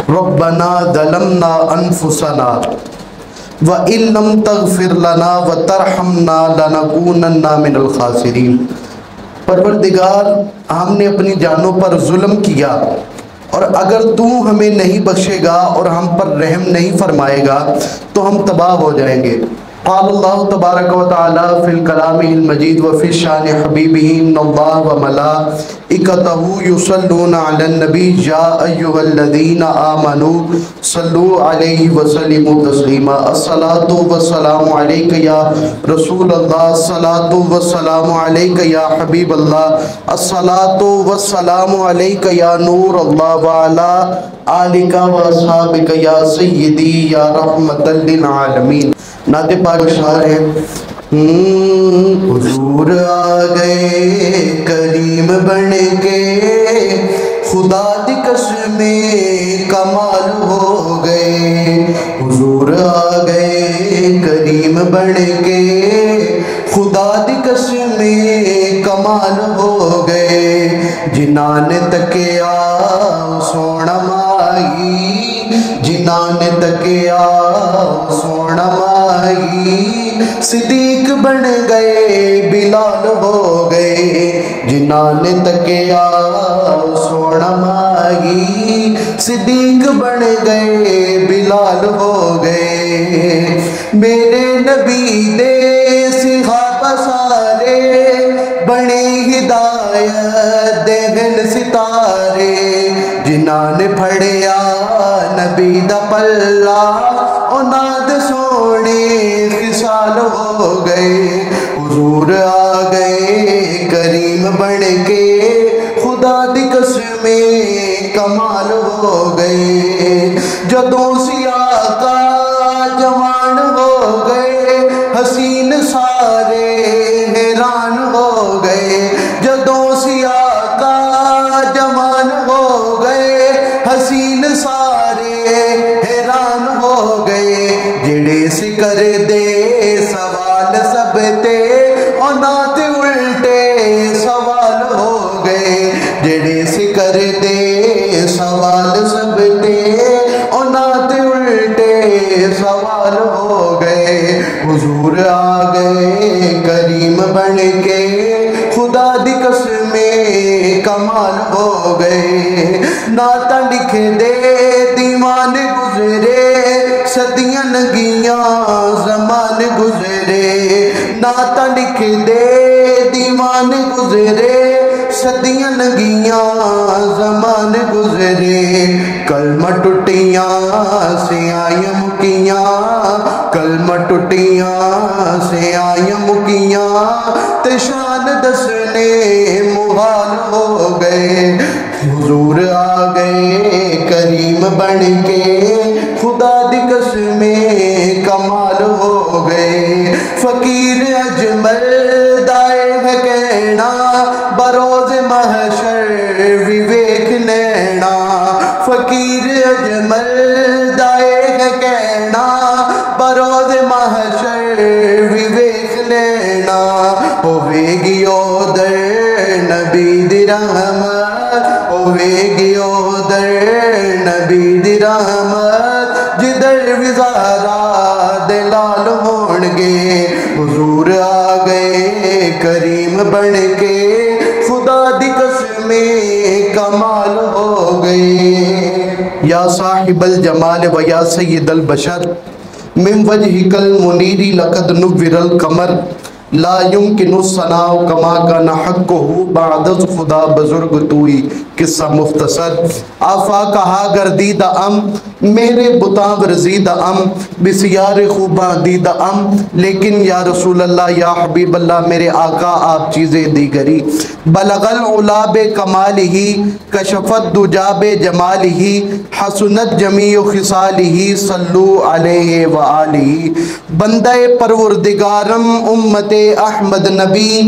रब्बना ज़लमना अनफुसना व इल्लम तग़फिर लना व तरहमना लनकूनन्ना मिनल खासिरीन। परवरदिगार, हमने अपनी जानों पर जुल्म किया और अगर तू हमें नहीं बख्शेगा और हम पर रहम नहीं फरमाएगा तो हम तबाह हो जाएंगे। क़ाल अल्लाहु तबारक व तआला फ़िल कलामिल मजीद व फ़ी शान हबीबिही इन्नल्लाह व मलाइकतहू युसल्लूना अलन नबी या अय्युहल्लज़ीना आमनू सल्लू अलैहि व सल्लिमू तस्लीमा। अस्सलातु वस्सलामु अलैका या रसूल अल्लाह, अस्सलातु वस्सलामु अलैका या हबीब अल्लाह, अस्सलातु वस्सलामु अलैका या नूर अल्लाह व अला आलिका व अस्हाबिका या सय्यदी या रहमतल लिल आलमीन। नाते पाक शार है। हुजूर आ गए करीम बन के, खुदा दी कसमें कमाल हो गए। हुजूर आ गए करीम बन के, खुदा दी कसमें कमाल हो गए। जिन्हां ने तकिया सोना माई, जिन्हां ने तकिया सोना माई, सिद्दीक बन गए बिलाल हो गए। जिन्हां ने तकिया सोना माई, सिद्दीक बन गए बिलाल हो गए। मेरे नबी दे सिहाबा सारे बने हिदायत देन सितारे। जिन्हां ने फड़िया नबी दा पल्ला, औनाद सोने खिसाल हो गए। हुजूर आ गए करीम बन के, खुदा दी कसमें कमाल हो गए। जदों सिया का जवान हो गए, हसीन सारे हैरान हो गए। जदों सिया का जवान हो गए, हसीन सारे हैरान हो गए। जेड़े सिकर दे सवाल सब ते, औनात उल्टे सवाल हो गए। जेड़े सिकर दे सवाल सब ते, औनात उल्टे सवाल हो गए। हुजूर आ गए करीम बन के, खुदा दी कसमें कमाल हो गए। नाता लिखे दे दीवान गुजरे, सदियां लगियां ज़मान गुजरे। नाता लिख दे दीवान गुजरे, सदियां लगियां ज़मान गुजरे। कलमा टुटियां से आय मुकियां, कलमा टुटियां से आय मुकियां, ते शान दसने मुहाल हो गए। हुजूर आ गए करीम बन के, खुदा दी कसमें कमाल हो गए। फकीर अजमल दाए है कहना, बरोज महशर विवेक नैना। फकीर अजमल दाए है कहना, बरोज महशर विवेक नैना। होवेगी ओदर नबी दी रहमत, होवेगी ओदर नबी दी रहमत, जिधर विज़ारा दे लाल होणगे। हुजूर आ गए करीम बन के, खुदा दी कसमें कमाल हो गए। या साहिबल जमाल व या सय्यदल बशर, मिन वजहिकल मुनीरी लक़द नुव्विरल कमर, ला युमकिनु सनाउ कमा कान हक़्क़ुहु बअद खुदा बुजुर्ग तूई। किस्सा मुख्तसर। आफा कहा गर्दीदा अम, मेरे बुता वर्जीदा अम, बिसियार खूबा दीदा अम, लेकिन या रसूल अल्लाह या हबीब अल्लाह मेरे आका आप चीज़ें दीगरी। बलगल उलाबे कमालिही, कशफत दुजाबे जमालिही, हसनत जमीउ खिसालिही, सल्लू अलैहि व आलिही। बंदे परवरदिगारम उम्मते अहमद नबी,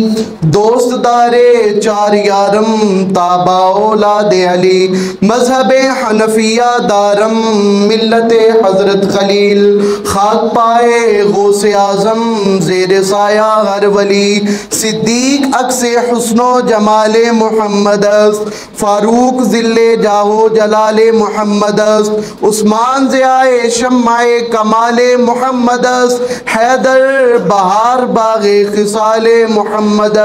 दोस्त दारे चार यारम, ताबा औलाद अली, मजहब हनफिया दारम, मिल्लत हजरत खलील, खाक पाए गौसे आजम, ज़ेर साया हर वली, सिद्दीक अक्से हुस्नो जमाले मोहम्मद, फारूक ज़िल्ले जाहो जलाले मोहम्मद, उस्मान ज़ियाए शम्माए कमाले मोहम्मद, हैदर बहार बागे खिसाले मोहम्मद,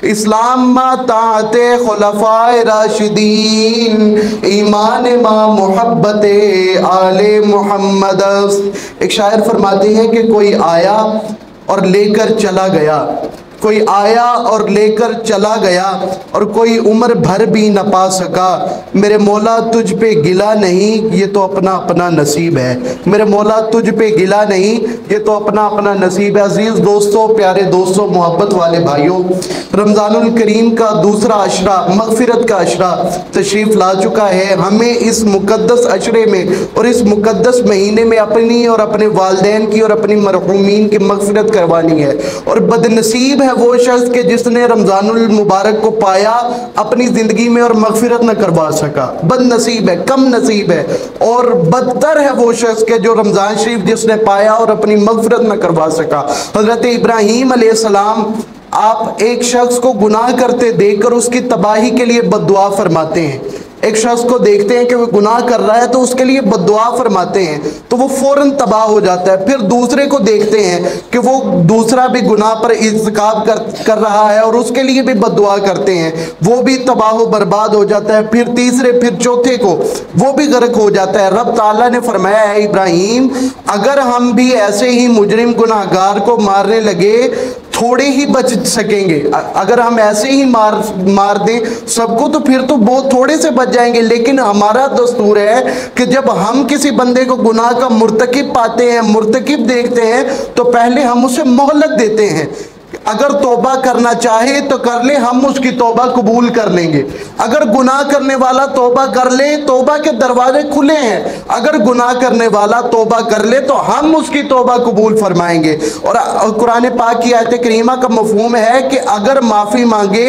इस्लाम मा ताते खुलफाए राशिदीन, ईमान मा मोहब्बते आले मोहम्मद। एक शायर फरमाते हैं कि कोई आया और लेकर चला गया, कोई आया और लेकर चला गया, और कोई उम्र भर भी न पा सका, मेरे मौला तुझ पे गिला नहीं, ये तो अपना अपना नसीब है। मेरे मौला तुझ पे गिला नहीं, ये तो अपना अपना नसीब है। अजीज़ दोस्तों, प्यारे दोस्तों, मोहब्बत वाले भाइयों, रमज़ानुल करीम का दूसरा अशरा, मग़फ़िरत का अशरा तशरीफ़ ला चुका है। हमें इस मुक़द्दस अशरे में और इस मुक़द्दस महीने में अपनी और अपने वालिदैन की और अपनी मरहूमीन की मग़फ़िरत करवानी है। और बदनसीब है वो शख्स के जिसने रमज़ानुल मुबारक को पाया अपनी ज़िंदगी में और मग़फ़िरत न करवा सका। बदनसीब है, कम नसीब है। और बदतर है वो शख्स के जो रमज़ान शरीफ जिसने पाया और अपनी मग़फ़िरत न करवा सका। हज़रत इब्राहीम अलैहिस्सलाम, आप एक शख्स को गुनाह करते देखकर उसकी तबाही के लिए बद्दुआ फरमाते हैं। एक शख्स को देखते हैं कि वो गुनाह कर रहा है तो उसके लिए बद्दुआ फरमाते हैं तो वो फौरन तबाह हो जाता है। फिर दूसरे को देखते हैं कि वो दूसरा भी गुनाह पर इर्तिकाब कर रहा है और उसके लिए भी बद्दुआ करते हैं, वो भी तबाह बर्बाद हो जाता है। फिर तीसरे, फिर चौथे को, वो भी गर्क हो जाता है। रब ताला ने फरमाया है इब्राहीम, अगर हम भी ऐसे ही मुजरिम गुनाहगार को मारने लगे थोड़े ही बच सकेंगे। अगर हम ऐसे ही मार दें सबको तो फिर तो बहुत थोड़े से बच जाएंगे। लेकिन हमारा दस्तूर है कि जब हम किसी बंदे को गुनाह का मुर्तकिब पाते हैं, मुर्तकिब देखते हैं, तो पहले हम उसे मोहलत देते हैं। अगर तौबा करना चाहे तो कर ले, हम उसकी तौबा कबूल कर लेंगे। अगर गुनाह करने वाला तौबा कर ले, तौबा के दरवाजे खुले हैं। अगर गुनाह करने वाला तौबा कर ले तो हम उसकी तौबा कबूल फरमाएंगे। और कुरान पाक की आयत करीमा का मफहूम है कि अगर माफ़ी मांगे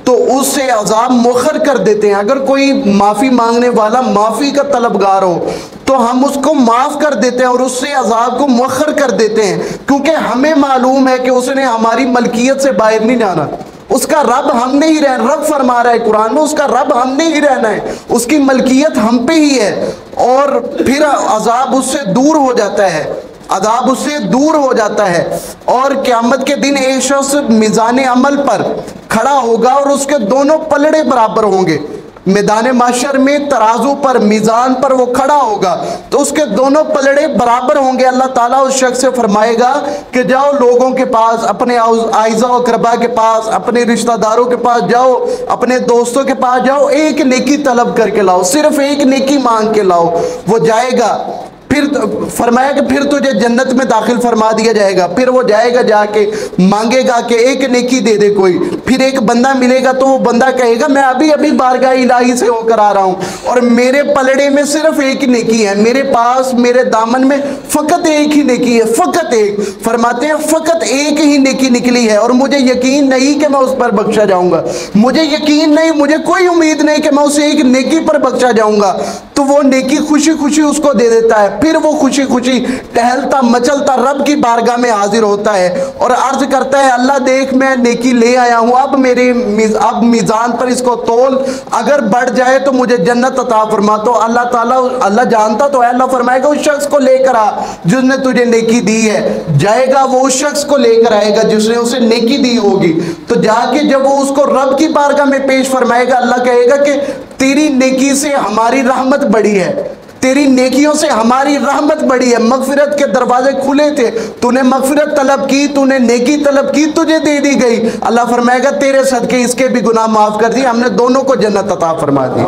तो उससे अज़ाब मुअख्खर कर देते हैं। अगर कोई माफ़ी मांगने वाला माफ़ी का तलबगार हो तो हम उसको माफ़ कर देते हैं और उससे अज़ाब को मुअख्खर कर देते हैं, क्योंकि हमें मालूम है कि उसने हमारी मलकियत से बाहर नहीं जाना। उसका रब हमने ही रहना। रब फरमा रहा है कुरान में, उसका रब हमने ही रहना है, उसकी मलकियत हम पे ही है। और फिर अज़ाब उससे दूर हो जाता है, अज़ाब उससे दूर हो जाता है। और क़यामत के दिन एक शख्स मीज़ान अमल पर खड़ा होगा और उसके दोनों पलड़े बराबर होंगे। मैदान माशर में तराजू पर, मीज़ान पर वो खड़ा होगा तो उसके दोनों पलड़े बराबर होंगे। अल्लाह ताला उस शख्स से फरमाएगा कि जाओ लोगों के पास, अपने आइज़ा और करबा के पास, अपने रिश्तेदारों के पास जाओ, अपने दोस्तों के पास जाओ, एक नेकी तलब करके लाओ, सिर्फ एक नेकी मांग के लाओ। वो जाएगा, फिर फरमाया कि फिर तुझे जन्नत में दाखिल फरमा दिया जाएगा। फिर वो जाएगा, जाके मांगेगा कि एक नेकी दे दे कोई। फिर एक बंदा मिलेगा तो वो बंदा कहेगा मैं अभी अभी बारगाह इलाही से होकर आ रहा हूँ और मेरे पलड़े में सिर्फ एक नेकी है, मेरे पास, मेरे दामन में फ़कत एक ही नेकी है, फ़कत एक। फरमाते हैं फ़कत एक ही नेकी निकली है और मुझे यकीन नहीं कि मैं उस पर बख्शा जाऊँगा। मुझे यकीन नहीं, मुझे कोई उम्मीद नहीं कि मैं उसे एक नेकी पर बख्शा जाऊँगा। तो वो नेकी खुशी खुशी उसको दे देता है। फिर वो खुशी खुशी टहलता मचलता रब की बारगाह में हाजिर होता है और अर्ज करता है अल्लाह देख मैं नेकी ले आया हूँ, अब मीज़ान पर इसको तोल, अगर बढ़ जाए तो मुझे जन्नत अता फरमा। तो अल्लाह ताला, अल्लाह जानता तो है, अल्लाह फरमाएगा उस शख्स को लेकर आ जिसने तुझे नेकी दी है। जाएगा वो उस शख्स को लेकर आएगा जिसने उसे नेकी दी होगी। तो जाके जब वो उसको रब की बारगाह में पेश फरमाएगा, अल्लाह कहेगा कि तेरी नेकी से हमारी रहमत बड़ी है, तेरी नेकियों से हमारी रहमत बड़ी है। मगफिरत के दरवाजे खुले थे, तूने मगफिरत तलब की, तूने नेकी तलब की, तुझे दे दी गई। अल्लाह फरमाएगा तेरे सदके इसके भी गुनाह माफ कर दिए, हमने दोनों को जन्नत अता फरमा दी।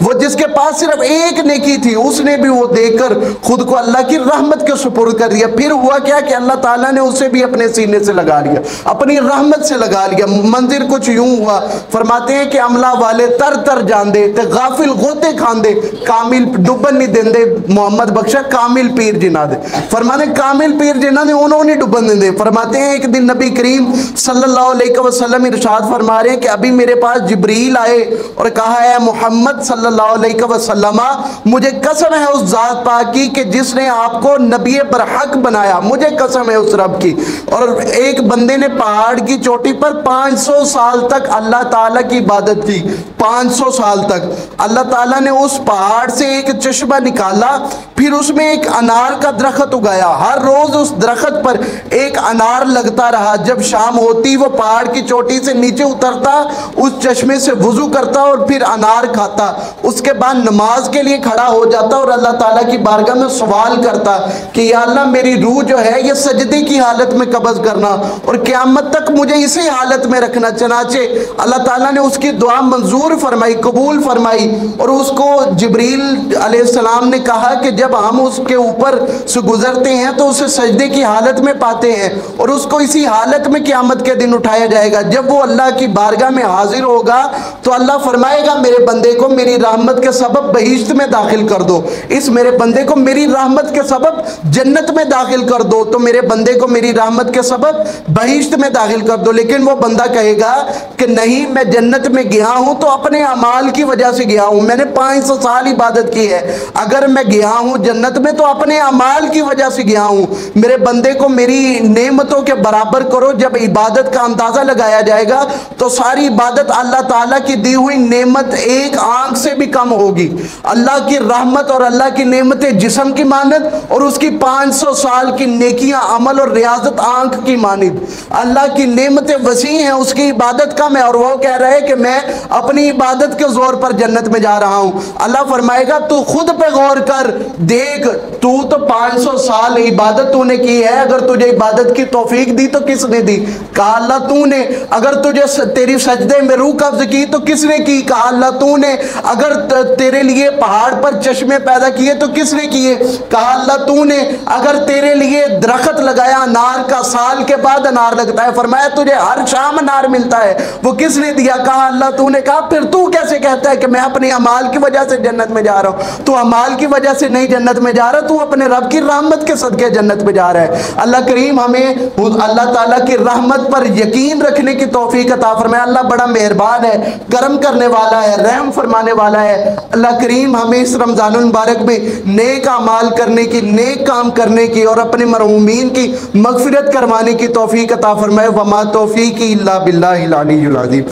वो जिसके पास सिर्फ एक नेकी थी उसने भी वो देकर खुद को अल्लाह की रहमत के सुपुर्द कर दिया। फिर हुआ क्या कि अल्लाह ताला ने उसे भी अपने सीने से लगा लिया, अपनी रहमत से लगा लिया। मंजिर कुछ यूं हुआ, फरमाते हैं कि अमला वाले तर तर जान दे ते गाफिल गोते खान दे, कामिल डुबन नहीं देंदे मोहम्मद बख्शा कामिल पीर जिन्ना दे। फरमाते कामिल पीर जिन्ना दे उन्होंने नहीं डुबन देंदे। फरमाते हैं एक दिन नबी करीम सल्लल्लाहु अलैहि वसल्लम इरशाद फरमा रहे हैं कि अभी मेरे पास जिब्रील आए और कहा है मोहम्मद सल्लल्लाहु अलैहि वसल्लम मुझे कसम है उस जात पाक की कि जिसने आपको नबी बरहक बनाया, मुझे कसम है उस रब की। और एक बंदे ने पहाड़ की चोटी पर 500 साल तक अल्लाह ताला की इबादत की। 500 साल तक अल्लाह ताला ने उस पहाड़ से एक चश्मा निकाला, फिर उसमें एक अनार का दरख्त उगाया। हर रोज उस दरख्त पर एक अनार लगता रहा। जब शाम होती वो पहाड़ की चोटी से नीचे उतरता, उस चश्मे से वुजू करता और फिर अनार खाता। उसके बाद नमाज के लिए खड़ा हो जाता और अल्लाह ताला की बारगाह में सवाल करता कि या अल्लाह मेरी रूह जो है ये सजदे की हालत में कब्ज़ करना और क़यामत तक मुझे इसी हालत में रखना। चनाचे अल्लाह ताला ने उसकी दुआ मंजूर फरमाई, कबूल फरमाई और उसको जिब्रील अलैहिस्सलाम ने कहा कि जब हम उसके ऊपर से गुजरते हैं तो उसे सजदे की हालत में पाते हैं और उसको इसी हालत में क़यामत के दिन उठाया जाएगा। जब वो अल्लाह की बारगाह में हाजिर होगा तो अल्लाह फरमाएगा मेरे बंदे को मेरी रहमत के सबब बहिश्त में दाखिल कर दो, इस मेरे बंदे को मेरी रहमत के सबब जन्नत में दाखिल कर दो, तो मेरे बंदे को मेरी रहमत के सबब बहिश्त में दाखिल कर दो। लेकिन वो बंदा कहेगा कि नहीं, मैं जन्नत में गया हूं तो अपने अमाल की वजह से गया हूं, मैंने 500 साल इबादत की है। अगर मैं गया हूं जन्नत में तो अपने अमाल की वजह से गया हूं। मेरे बंदे को मेरी नेमतों के बराबर करो। जब इबादत का अंदाजा लगाया जाएगा तो सारी इबादत अल्लाह ताला की दी हुई नेमत एक आंख से भी कम होगी। अल्लाह की रहमत और अल्लाह की नेमतें जिस्म की मानद और उसकी 500 साल की नेकियां अमल और रियाजत आंख की मानद। अल्लाह की नेमतें वसी हैं, उसकी इबादत कम है और वो कह रहा है कि मैं अपनी इबादत के जोर पर जन्नत में जा रहा हूं। अल्लाह फरमाएगा तू खुद पे गौर कर, देख तू तो 500 साल इबादत तूने की है, अगर तुझे इबादत की तौफीक दी तो किसने दी? कहा अल्लाह तूने। अगर तुझे तेरी सजदे में रूह कब्ज की तो किसने की? कहा अल्लाह तूने। अगर तेरे लिए पहाड़ पर चश्मे पैदा किए तो किसने किए? कहा अल्लाह तूने। अगर तेरे लिए दरख्त लगाया अनार का, साल के बाद अनार लगता है, फरमाया तुझे हर शाम अनार मिलता है, वो किसने दिया? कहा अल्लाह तूने। कहा फिर तू कैसे कहता है कि मैं अपने अमाल की वजह से जन्नत में जा रहा हूं? तू अमाल की वजह से नहीं जन्नत में जा रहा, तू अपने रब की रहमत के सदके जन्नत में जा रहा है। अल्लाह करीम हमें अल्लाह ताला की रहमत पर यकीन रखने की तौफीक अता फरमाए। अल्लाह बड़ा मेहरबान है, करम करने वाला है, रहम फरमाने वाला है। अल्लाह करीम हमें इस रमज़ानुल मुबारक में नेक अमाल करने की, नेक काम करने की और अपने मरहूमीन की मगफिरत करवाने की तौफीक अता फरमाए। वमा तौफीकी इल्ला बिल्लाहिल अलीयुल अज़ीम।